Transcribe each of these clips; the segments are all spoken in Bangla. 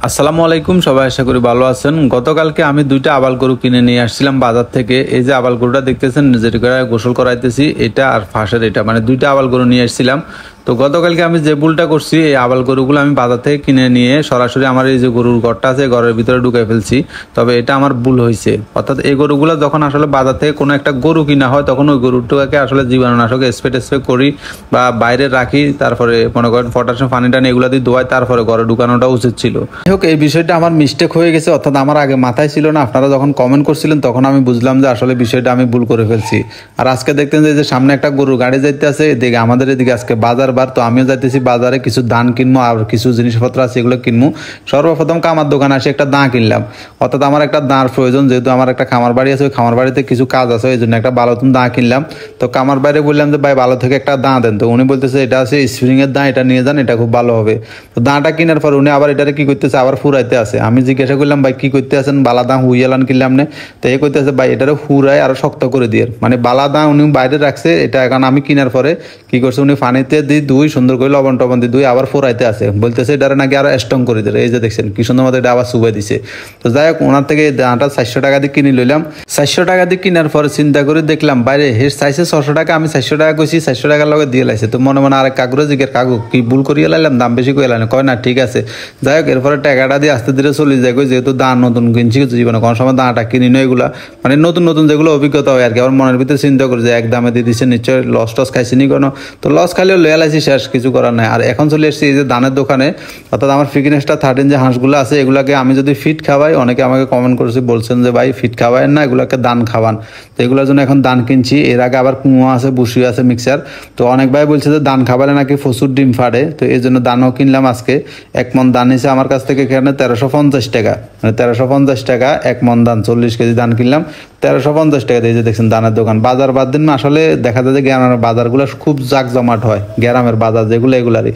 আসসালামু আলাইকুম, সবাই আশা করি ভালো আছেন। গতকালকে আমি দুইটা আবাল গরু কিনে নিয়ে আসছিলাম বাজার থেকে। এই যে আবাল গরুটা দেখতেছেন, যেটা গোসল করাইতেছি, এটা আর ফাঁসের এটা, মানে দুইটা আবাল গরু নিয়ে আসছিলাম। তো গতকালকে আমি যে ভুলটা করছি, এই আবাল গরুগুলো আমি বাজার থেকে কিনে নিয়ে সরাসরি আমার এই যে গরুর ঘরটা আছে ঘরের ভিতরে ঢুকাই ফেলছি। তবে এটা আমার ভুল হয়েছে। অর্থাৎ এই গরুগুলো যখন আসলে বাজার থেকে কোনো একটা গরু কিনা হয়, তখন ওই গরুটাকে আসলে জীবাণুনাশক স্প্রে করি বা বাইরে রাখি, তারপরে মনে করেন পটাশিয়াম পানি টানি এগুলো দিয়ে ধোয়াই, তারপরে ঘরে ঢুকানোটা উচিত ছিল। হোক, এই বিষয়টা আমার মিস্টেক হয়ে গেছে, অর্থাৎ আমার আগে মাথায় ছিল না। আপনারা যখন কমেন্ট করছিলেন তখন আমি বুঝলাম যে আসলে বিষয়টা আমি ভুল করে ফেলছি। আর আজকে দেখতেন যে সামনে একটা গরুর গাড়ি যাইতে আছে, এদিকে আমাদের এদিকে আজকে বাজার বার, তো আমিও যাইতেছি বাজারে, কিছু ধান কিনবো আর কিছু জিনিসপত্র আছে এগুলো কিনবো। সর্বপ্রথম কামার দোকানে আসে একটা দা কিনলাম, অর্থাৎ আমার একটা দাঁড় প্রয়োজন, যেহেতু আমার একটা খামার বাড়ি আছে, ওই খামার বাড়িতে কিছু কাজ আছে, এই জন্য একটা ভালো দা কিনলাম। তো কামার বাইরে বললাম যে ভাই ভালো থেকে একটা দা দেন, তো উনি বলতেছে এটা আছে স্প্রিং এর দা, এটা নিয়ে যান, এটা খুব ভালো হবে। তো দাটা কেনার পর উনি আবার এটারে কি করতেছে, আবার ফুরাইতে আছে। আমি জিজ্ঞাসা করলাম ভাই কি করতে আছেন, বালা দা হুইয়ালান কিনলাম না। তো এ করতেছে ভাই এটারে হুরাই আরো শক্ত করে দিয়ে, মানে বালা দা উনি বাইরে রাখছে এটা। এখন আমি কেনার পরে কি করছে, উনি পানিতে দিয়ে দুই সুন্দর করে লবণ টবণ দিয়ে দুই আবার ফোরাইতে আছে, বলতেছে এটারে নাকি আরো স্ট্রং করে দিলে। এই যে দেখছেন কি সুন্দর মতো এটা আবার চুবাই দিছে। তো যাই হোক, ওনার থেকে এই দাঁটা 400 টাকা দিয়ে কিনে লইলাম। 400 টাকা দিয়ে কেনার পরে চিন্তা করে দেখলাম বাইরে হের চাইছে 600 টাকা, আমি 400 টাকা কইছি, 400 টাকার লগে দিয়ে লাইছে। তো মনে মনে আরেক কাকুরে জিজ্ঞের কাকু কি ভুল করিয়ে লাইলাম, দাম বেশি করে লাইলাম, কয় না ঠিক আছে। যাই হোক, এরপরে টাকাটা দিয়ে আস্তে ধীরে চলে যায়, যেহেতু দাঁড় নতুন কিনছি, জীবনে কোনো সময় দাঁড়াটা কিনি না এগুলা, মানে নতুন নতুন যেগুলো অভিজ্ঞতা হয় আর কি। আমার মনের ভিতরে চিন্তা করি যে এক দামে দিয়ে দিচ্ছে, নিশ্চয় লস টস খাইছি নি কোনো। তো লস খাইলেও লয়ে লাইছি, শেষ কিছু করার নাই। আর এখন চলে এসেছি এই যে দানের দোকানে, অর্থাৎ আমার ফিটনেসটা 13 যে হাঁসগুলো আছে এগুলাকে আমি যদি ফিট খাওয়াই, অনেকে আমাকে কমেন্ট করেছে, বলছেন যে ভাই ফিট খাওয়ায়েন না, এগুলাকে দান খাওয়ান। তো এগুলোর জন্য এখন দান কিনছি। এর আগে আবার কুয়া আছে, বুসি আছে, মিক্সার। তো অনেক ভাই বলছে যে দান খাওয়ালে নাকি প্রচুর ডিম ফাড়ে, তো এই জন্য দানও কিনলাম আজকে। 1 মন দান নিয়েছে আমার কাছ থেকে এখানে 1350 টাকা, মানে 1350 টাকা 1 মন দান, 40 কেজি দান কিনলাম 1350 টাকা দিয়ে। যে দেখছেন দানের দোকান, বাজার বাদ দিন আসলে দেখা যায় যে গ্রামের বাজারগুলো খুব জাকজমাট হয়, গ্রামের বাজার যেগুলো এগুলারই।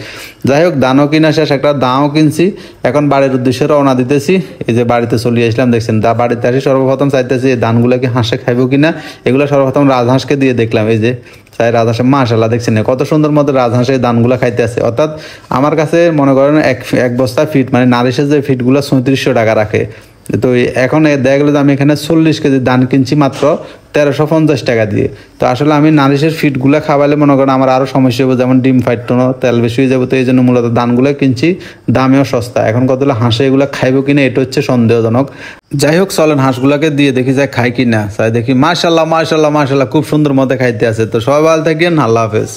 যাই হোক, দানও কিনা শেষ, একটা দাও কিনছি। এখন বাড়ির উদ্দেশ্যে রওনা দিতেছি। এই যে বাড়িতে চলে আসলাম, দেখছেন দা বাড়িতে আসি সর্বপ্রথম চাইতেছি এই ধানগুলোকে হাঁসে খাইবো কিনা। এগুলো সর্বপ্রথম রাজহাঁসকে দিয়ে দেখলাম, এই যে চাই রাজহাঁসে, মাশাআল্লাহ দেখছেন কত সুন্দর মতো রাজহাঁসের দানগুলো খাইতে আছে। অর্থাৎ আমার কাছে মনে করেন এক বস্তা ফিট, মানে নারিশের যে ফিটগুলো 3700 টাকা রাখে। তো এখন দেখা গেলো যে আমি এখানে 40 কেজি দান কিনছি মাত্র 1350 টাকা দিয়ে। তো আসলে আমি নারিশের ফিটগুলো খাওয়ালে মনে করেন আমার আরও সমস্যা হবে, যেমন ডিম ফাইটনো তেল বেশি হয়ে যাবে। তো এই জন্য মূলত দানগুলো কিনছি, দামেও সস্তা। এখন কতগুলো হাঁসে এগুলো খাইবো কিনা এটা হচ্ছে সন্দেহজনক। যাই হোক, চলেন হাঁসগুলাকে দিয়ে দেখি যায় খাই কিনা। তাই দেখি মাশাল্লাহ মাশাল্লাহ মাশাল্লাহ খুব সুন্দর মতো খাইতে আছে। তো সবাই ভালো থাকেন, আল্লাহ হাফেজ।